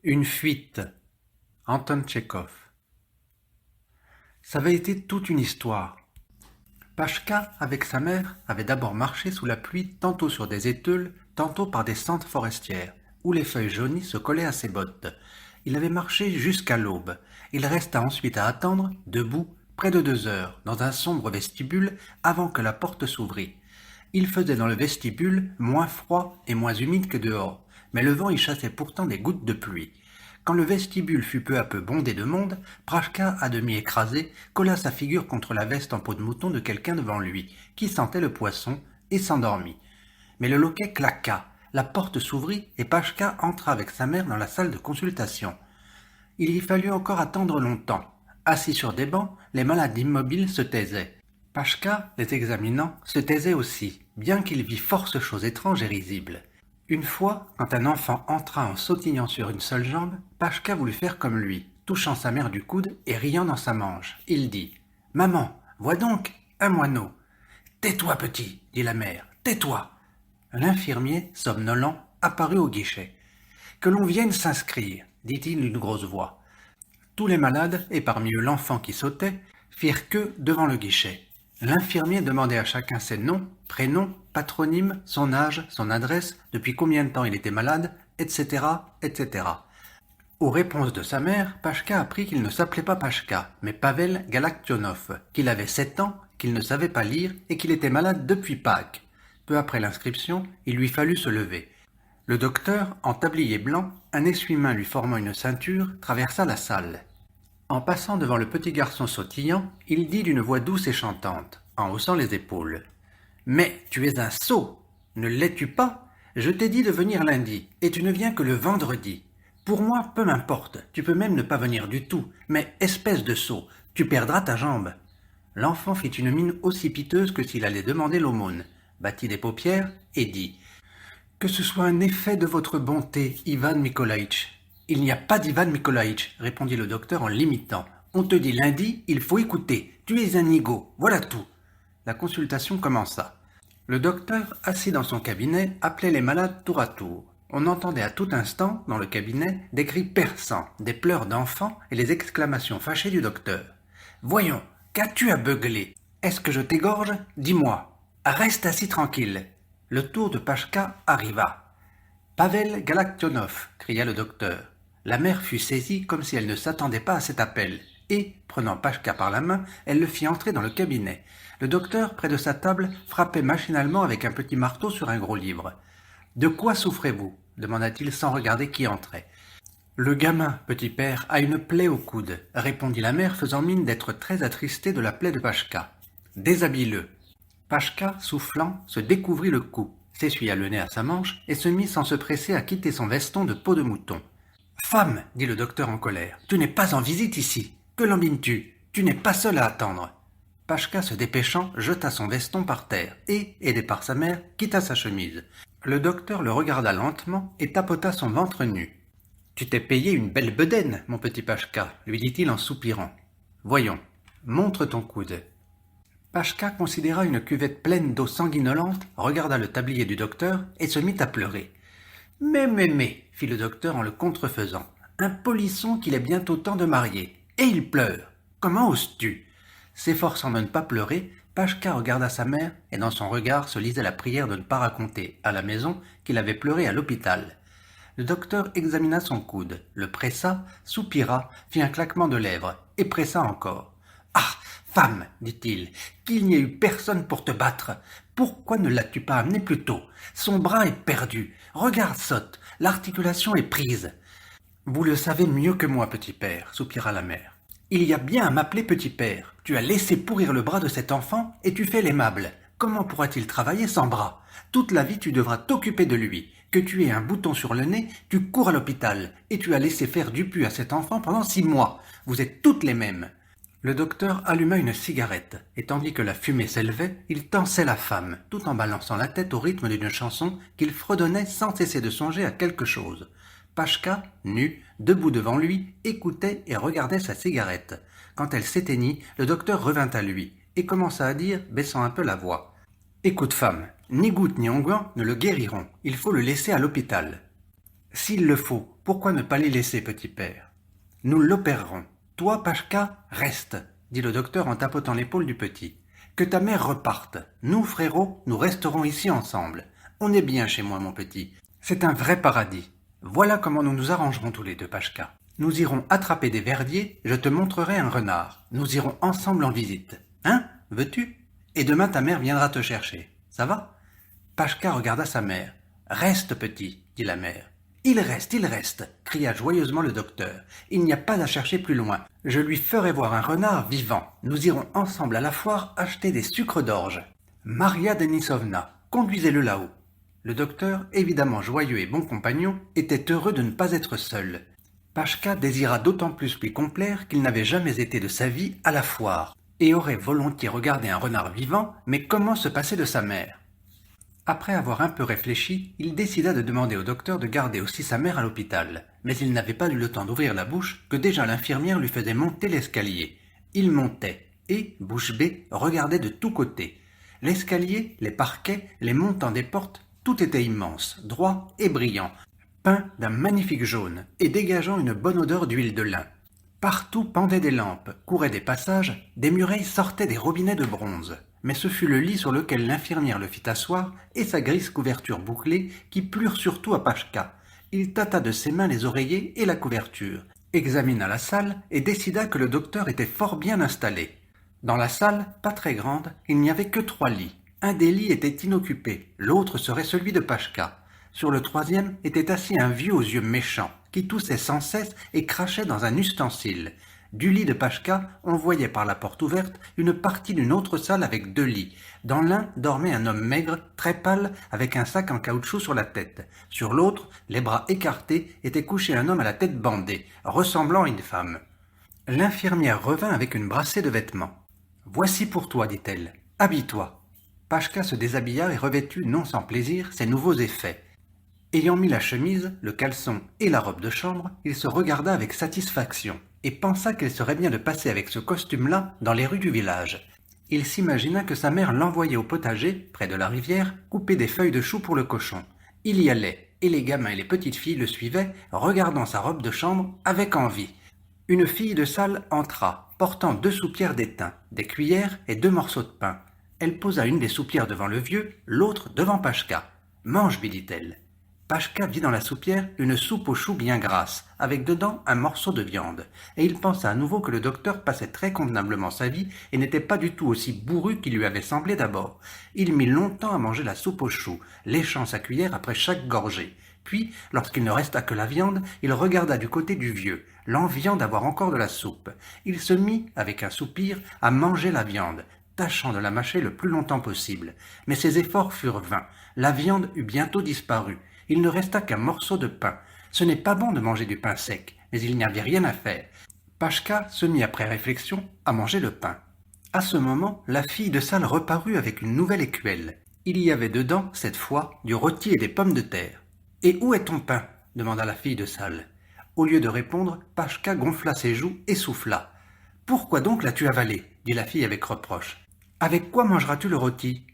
Une fuite. Anton Tchekhov. Ça avait été toute une histoire. Pachka, avec sa mère, avait d'abord marché sous la pluie tantôt sur des éteules, tantôt par des sentes forestières, où les feuilles jaunies se collaient à ses bottes. Il avait marché jusqu'à l'aube. Il resta ensuite à attendre, debout, près de 2 heures, dans un sombre vestibule, avant que la porte s'ouvrît. Il faisait dans le vestibule moins froid et moins humide que dehors, mais le vent y chassait pourtant des gouttes de pluie. Quand le vestibule fut peu à peu bondé de monde, Prachka, à demi écrasé, colla sa figure contre la veste en peau de mouton de quelqu'un devant lui, qui sentait le poisson, et s'endormit. Mais le loquet claqua, la porte s'ouvrit et Pachka entra avec sa mère dans la salle de consultation. Il y fallut encore attendre longtemps. Assis sur des bancs, les malades immobiles se taisaient. Pachka, les examinant, se taisait aussi, bien qu'il vît force choses étranges et risibles. Une fois, quand un enfant entra en sautillant sur une seule jambe, Pachka voulut faire comme lui, touchant sa mère du coude et riant dans sa manche. Il dit « Maman, vois donc, un moineau !»« Tais-toi, petit !» dit la mère, « tais-toi !» L'infirmier, somnolent, apparut au guichet. « Que l'on vienne s'inscrire !» dit-il d'une grosse voix. Tous les malades, et parmi eux l'enfant qui sautait, firent queue devant le guichet. L'infirmier demandait à chacun ses noms, prénoms, patronymes, son âge, son adresse, depuis combien de temps il était malade, etc., etc. Aux réponses de sa mère, Pachka apprit qu'il ne s'appelait pas Pachka, mais Pavel Galaktionov, qu'il avait 7 ans, qu'il ne savait pas lire et qu'il était malade depuis Pâques. Peu après l'inscription, il lui fallut se lever. Le docteur, en tablier blanc, un essuie-main lui formant une ceinture, traversa la salle. En passant devant le petit garçon sautillant, il dit d'une voix douce et chantante, en haussant les épaules. « Mais tu es un sot, ne l'es-tu pas? Je t'ai dit de venir lundi, et tu ne viens que le vendredi. Pour moi, peu m'importe, tu peux même ne pas venir du tout, mais espèce de sot, tu perdras ta jambe. » L'enfant fit une mine aussi piteuse que s'il allait demander l'aumône, battit des paupières et dit « Que ce soit un effet de votre bonté, Ivan Nikolaïtch. » « Il n'y a pas d'Ivan Nikolaïtch, répondit le docteur en l'imitant. On te dit lundi, il faut écouter. Tu es un nigaud, voilà tout. La consultation commença. Le docteur, assis dans son cabinet, appelait les malades tour à tour. On entendait à tout instant, dans le cabinet, des cris perçants, des pleurs d'enfants et les exclamations fâchées du docteur. « Voyons, qu'as-tu à beugler? Est-ce que je t'égorge? Dis-moi. Reste assis tranquille. » Le tour de Pachka arriva. « Pavel Galaktionov, cria le docteur. La mère fut saisie comme si elle ne s'attendait pas à cet appel, et, prenant Pachka par la main, elle le fit entrer dans le cabinet. Le docteur, près de sa table, frappait machinalement avec un petit marteau sur un gros livre. « De quoi souffrez-vous » demanda-t-il sans regarder qui entrait. « Le gamin, petit père, a une plaie au coude, » répondit la mère, faisant mine d'être très attristée de la plaie de Pachka. « Déshabille-le. » Pachka, soufflant, se découvrit le cou, s'essuya le nez à sa manche et se mit sans se presser à quitter son veston de peau de mouton. « Femme, dit le docteur en colère, tu n'es pas en visite ici. Que l'embines-tu? Tu n'es pas seule à attendre. » Pachka, se dépêchant, jeta son veston par terre et, aidé par sa mère, quitta sa chemise. Le docteur le regarda lentement et tapota son ventre nu. « Tu t'es payé une belle bedaine, mon petit Pachka, lui dit-il en soupirant. « Voyons, montre ton coude. » Pachka considéra une cuvette pleine d'eau sanguinolente, regarda le tablier du docteur et se mit à pleurer. « Mais, fit le docteur en le contrefaisant, un polisson qu'il est bientôt temps de marier. Et il pleure. Comment oses-tu » S'efforçant de ne pas pleurer, Pachka regarda sa mère et dans son regard se lisait la prière de ne pas raconter, à la maison, qu'il avait pleuré à l'hôpital. Le docteur examina son coude, le pressa, soupira, fit un claquement de lèvres, et pressa encore. « Ah, femme, dit-il, qu'il n'y ait eu personne pour te battre. Pourquoi ne l'as-tu pas amené plus tôt? Son bras est perdu. Regarde, sotte, l'articulation est prise. » « Vous le savez mieux que moi, petit père, soupira la mère. Il y a bien à m'appeler petit père. Tu as laissé pourrir le bras de cet enfant et tu fais l'aimable. Comment pourra-t-il travailler sans bras? Toute la vie tu devras t'occuper de lui. Que tu aies un bouton sur le nez, tu cours à l'hôpital et tu as laissé faire du pu à cet enfant pendant 6 mois. Vous êtes toutes les mêmes. Le docteur alluma une cigarette, et tandis que la fumée s'élevait, il tensait la femme, tout en balançant la tête au rythme d'une chanson qu'il fredonnait sans cesser de songer à quelque chose. Pachka, nu, debout devant lui, écoutait et regardait sa cigarette. Quand elle s'éteignit, le docteur revint à lui, et commença à dire, baissant un peu la voix. « Écoute, femme, ni goutte ni onguent ne le guériront, il faut le laisser à l'hôpital. » S'il le faut, pourquoi ne pas les laisser, petit père? Nous l'opérerons. Toi, Pachka, reste, dit le docteur en tapotant l'épaule du petit. Que ta mère reparte. Nous, frérot, nous resterons ici ensemble. On est bien chez moi, mon petit. C'est un vrai paradis. Voilà comment nous nous arrangerons tous les deux, Pachka. Nous irons attraper des verdiers, je te montrerai un renard. Nous irons ensemble en visite. Hein? Veux-tu? Et demain ta mère viendra te chercher. Ça va? Pachka regarda sa mère. Reste, petit, dit la mère. Il reste, cria joyeusement le docteur. Il n'y a pas à chercher plus loin. Je lui ferai voir un renard vivant. Nous irons ensemble à la foire acheter des sucres d'orge. Maria Denisovna, conduisez-le là-haut. Le docteur, évidemment joyeux et bon compagnon, était heureux de ne pas être seul. Pachka désira d'autant plus lui complaire qu'il n'avait jamais été de sa vie à la foire, et aurait volontiers regardé un renard vivant, mais comment se passer de sa mère? Après avoir un peu réfléchi, il décida de demander au docteur de garder aussi sa mère à l'hôpital. Mais il n'avait pas eu le temps d'ouvrir la bouche que déjà l'infirmière lui faisait monter l'escalier. Il montait et, bouche bée, regardait de tous côtés. L'escalier, les parquets, les montants des portes, tout était immense, droit et brillant, peint d'un magnifique jaune et dégageant une bonne odeur d'huile de lin. Partout pendaient des lampes, couraient des passages, des murailles sortaient des robinets de bronze. Mais ce fut le lit sur lequel l'infirmière le fit asseoir et sa grise couverture bouclée qui plurent surtout à Pachka. Il tâta de ses mains les oreillers et la couverture, examina la salle et décida que le docteur était fort bien installé. Dans la salle, pas très grande, il n'y avait que 3 lits. Un des lits était inoccupé, l'autre serait celui de Pachka. Sur le troisième était assis un vieux aux yeux méchants, qui toussait sans cesse et crachait dans un ustensile. Du lit de Pachka, on voyait par la porte ouverte une partie d'une autre salle avec 2 lits. Dans l'un dormait un homme maigre, très pâle, avec un sac en caoutchouc sur la tête. Sur l'autre, les bras écartés, était couché un homme à la tête bandée, ressemblant à une femme. L'infirmière revint avec une brassée de vêtements. « Voici pour toi, dit-elle. Habille-toi. » Pachka se déshabilla et revêtut, non sans plaisir, ses nouveaux effets. Ayant mis la chemise, le caleçon et la robe de chambre, il se regarda avec satisfaction et pensa qu'il serait bien de passer avec ce costume-là dans les rues du village. Il s'imagina que sa mère l'envoyait au potager, près de la rivière, couper des feuilles de chou pour le cochon. Il y allait, et les gamins et les petites filles le suivaient, regardant sa robe de chambre avec envie. Une fille de salle entra, portant 2 soupières d'étain, des cuillères et 2 morceaux de pain. Elle posa une des soupières devant le vieux, l'autre devant Pachka. « Mange, lui dit-elle. » Pachka vit dans la soupière une soupe aux choux bien grasse, avec dedans un morceau de viande, et il pensa à nouveau que le docteur passait très convenablement sa vie et n'était pas du tout aussi bourru qu'il lui avait semblé d'abord. Il mit longtemps à manger la soupe aux choux, léchant sa cuillère après chaque gorgée. Puis, lorsqu'il ne resta que la viande, il regarda du côté du vieux, l'enviant d'avoir encore de la soupe. Il se mit, avec un soupir, à manger la viande, tâchant de la mâcher le plus longtemps possible. Mais ses efforts furent vains. La viande eut bientôt disparu. Il ne resta qu'un morceau de pain. Ce n'est pas bon de manger du pain sec, mais il n'y avait rien à faire. Pachka se mit après réflexion à manger le pain. À ce moment, la fille de salle reparut avec une nouvelle écuelle. Il y avait dedans, cette fois, du rôti et des pommes de terre. « Et où est ton pain » demanda la fille de salle. Au lieu de répondre, Pachka gonfla ses joues et souffla. « Pourquoi donc l'as-tu avalé » dit la fille avec reproche. « Avec quoi mangeras-tu le rôti »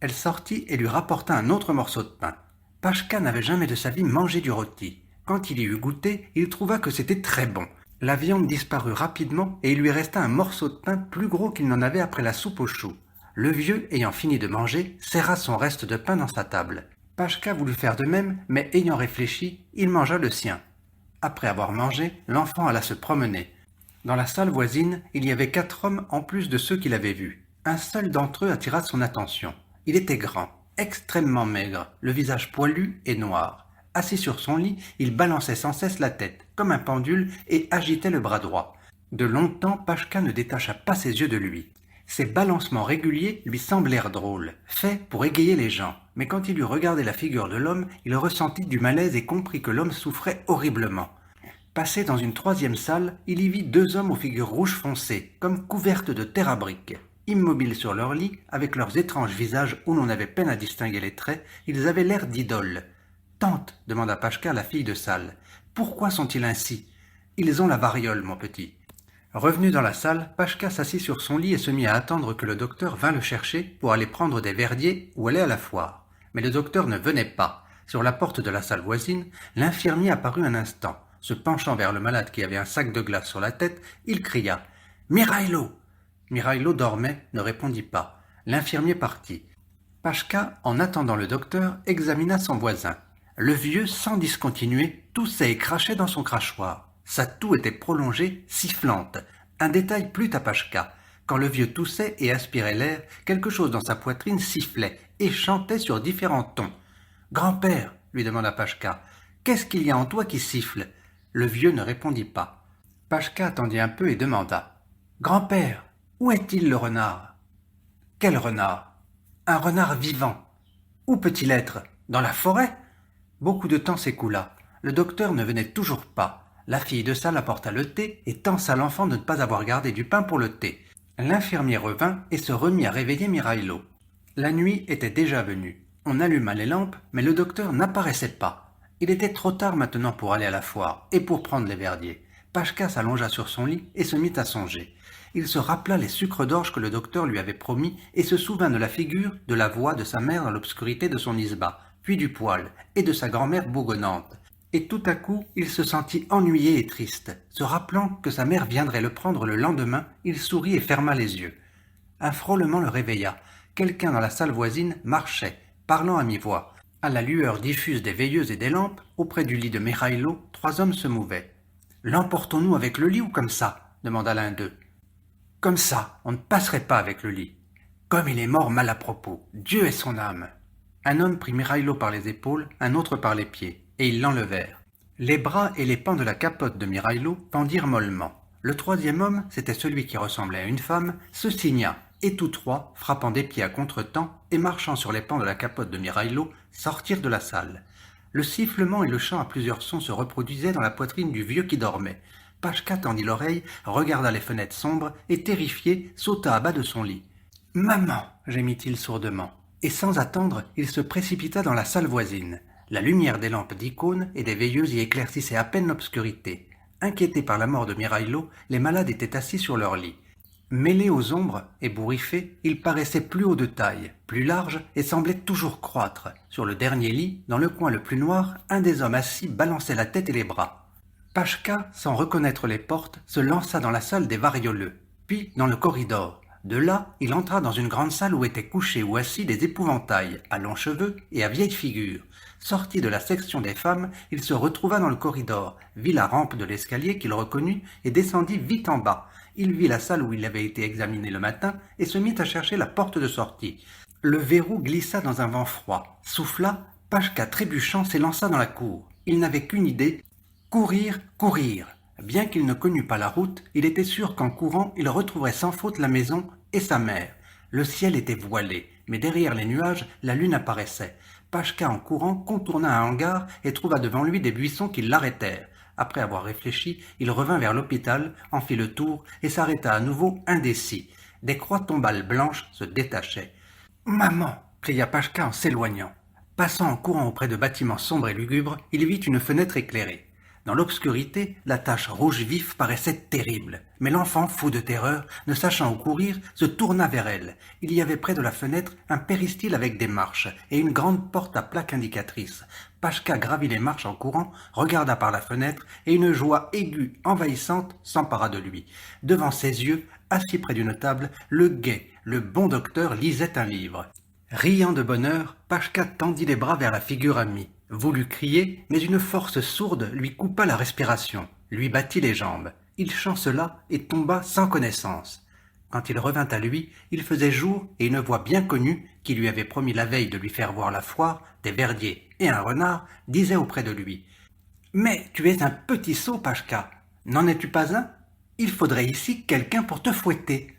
Elle sortit et lui rapporta un autre morceau de pain. Pachka n'avait jamais de sa vie mangé du rôti. Quand il y eut goûté, il trouva que c'était très bon. La viande disparut rapidement et il lui resta un morceau de pain plus gros qu'il n'en avait après la soupe aux choux. Le vieux, ayant fini de manger, serra son reste de pain dans sa table. Pachka voulut faire de même, mais ayant réfléchi, il mangea le sien. Après avoir mangé, l'enfant alla se promener. Dans la salle voisine, il y avait 4 hommes en plus de ceux qu'il avait vus. Un seul d'entre eux attira son attention. Il était grand, extrêmement maigre, le visage poilu et noir. Assis sur son lit, il balançait sans cesse la tête, comme un pendule, et agitait le bras droit. De longtemps, Pachka ne détacha pas ses yeux de lui. Ces balancements réguliers lui semblèrent drôles, faits pour égayer les gens. Mais quand il eut regardé la figure de l'homme, il ressentit du malaise et comprit que l'homme souffrait horriblement. Passé dans une 3e salle, il y vit 2 hommes aux figures rouges foncées, comme couvertes de terre à briques. Immobiles sur leur lit, avec leurs étranges visages où l'on avait peine à distinguer les traits, ils avaient l'air d'idoles. « Tante, demanda Pachka à la fille de salle, pourquoi sont-ils ainsi ? Ils ont la variole, mon petit. » Revenu dans la salle, Pachka s'assit sur son lit et se mit à attendre que le docteur vînt le chercher pour aller prendre des verdiers ou aller à la foire. Mais le docteur ne venait pas. Sur la porte de la salle voisine, l'infirmier apparut un instant. Se penchant vers le malade qui avait un sac de glace sur la tête, il cria « Mirailo !» Mirailo dormait, ne répondit pas. L'infirmier partit. Pachka, en attendant le docteur, examina son voisin. Le vieux, sans discontinuer, toussait et crachait dans son crachoir. Sa toux était prolongée, sifflante. Un détail plut à Pachka. Quand le vieux toussait et aspirait l'air, quelque chose dans sa poitrine sifflait et chantait sur différents tons. « Grand-père, lui demanda Pachka, qu'est-ce qu'il y a en toi qui siffle ?» Le vieux ne répondit pas. Pachka attendit un peu et demanda « Grand-père, où est-il le renard ?»« Quel renard ?»« Un renard vivant. Où peut-il être? Dans la forêt ?» Beaucoup de temps s'écoula. Le docteur ne venait toujours pas. La fille de salle apporta le thé et tança l'enfant de ne pas avoir gardé du pain pour le thé. L'infirmier revint et se remit à réveiller Mirailo. La nuit était déjà venue. On alluma les lampes, mais le docteur n'apparaissait pas. Il était trop tard maintenant pour aller à la foire et pour prendre les verdiers. Pachka s'allongea sur son lit et se mit à songer. Il se rappela les sucres d'orge que le docteur lui avait promis et se souvint de la figure, de la voix de sa mère dans l'obscurité de son isba, puis du poêle et de sa grand-mère bougonnante. Et tout à coup, il se sentit ennuyé et triste. Se rappelant que sa mère viendrait le prendre le lendemain, il sourit et ferma les yeux. Un frôlement le réveilla. Quelqu'un dans la salle voisine marchait, parlant à mi-voix. À la lueur diffuse des veilleuses et des lampes, auprès du lit de Mirailo, 3 hommes se mouvaient. « L'emportons-nous avec le lit ou comme ça ?» demanda l'un d'eux. « Comme ça, on ne passerait pas avec le lit. Comme il est mort mal à propos, Dieu ait son âme !» Un homme prit Mirailo par les épaules, un autre par les pieds, et ils l'enlevèrent. Les bras et les pans de la capote de Mirailo pendirent mollement. Le 3e homme, c'était celui qui ressemblait à une femme, se signa, et tous 3, frappant des pieds à contre-temps et marchant sur les pans de la capote de Mirailo, sortirent de la salle. Le sifflement et le chant à plusieurs sons se reproduisaient dans la poitrine du vieux qui dormait. Pachka tendit l'oreille, regarda les fenêtres sombres et, terrifié, sauta à bas de son lit. « Maman !» gémit-il sourdement. Et sans attendre, il se précipita dans la salle voisine. La lumière des lampes d'icônes et des veilleuses y éclaircissait à peine l'obscurité. Inquiétés par la mort de Mirailo, les malades étaient assis sur leur lit. Mêlés aux ombres, ébouriffés, ils paraissaient plus hauts de taille, plus larges et semblaient toujours croître. Sur le dernier lit, dans le coin le plus noir, un des hommes assis balançait la tête et les bras. Pachka, sans reconnaître les portes, se lança dans la salle des varioleux, puis dans le corridor. De là, il entra dans une grande salle où étaient couchés ou assis des épouvantails, à longs cheveux et à vieilles figures. Sorti de la section des femmes, il se retrouva dans le corridor, vit la rampe de l'escalier qu'il reconnut et descendit vite en bas. Il vit la salle où il avait été examiné le matin et se mit à chercher la porte de sortie. Le verrou glissa dans un vent froid, souffla, Pachka trébuchant s'élança dans la cour. Il n'avait qu'une idée, courir, courir. Bien qu'il ne connût pas la route, il était sûr qu'en courant, il retrouverait sans faute la maison et sa mère. Le ciel était voilé, mais derrière les nuages, la lune apparaissait. Pachka, en courant, contourna un hangar et trouva devant lui des buissons qui l'arrêtèrent. Après avoir réfléchi, il revint vers l'hôpital, en fit le tour et s'arrêta à nouveau indécis. Des croix tombales blanches se détachaient. « Maman !» cria Pachka en s'éloignant. Passant en courant auprès de bâtiments sombres et lugubres, il vit une fenêtre éclairée. Dans l'obscurité, la tache rouge vif paraissait terrible, mais l'enfant, fou de terreur, ne sachant où courir, se tourna vers elle. Il y avait près de la fenêtre un péristyle avec des marches et une grande porte à plaque indicatrice. Pachka gravit les marches en courant, regarda par la fenêtre et une joie aiguë, envahissante, s'empara de lui. Devant ses yeux, assis près d'une table, le gai, le bon docteur lisait un livre. Riant de bonheur, Pachka tendit les bras vers la figure amie. Voulut crier, mais une force sourde lui coupa la respiration, lui battit les jambes. Il chancela et tomba sans connaissance. Quand il revint à lui, il faisait jour et une voix bien connue, qui lui avait promis la veille de lui faire voir la foire, des verdiers et un renard, disait auprès de lui « Mais tu es un petit sot, Pachka, n'en es-tu pas un? Il faudrait ici quelqu'un pour te fouetter. »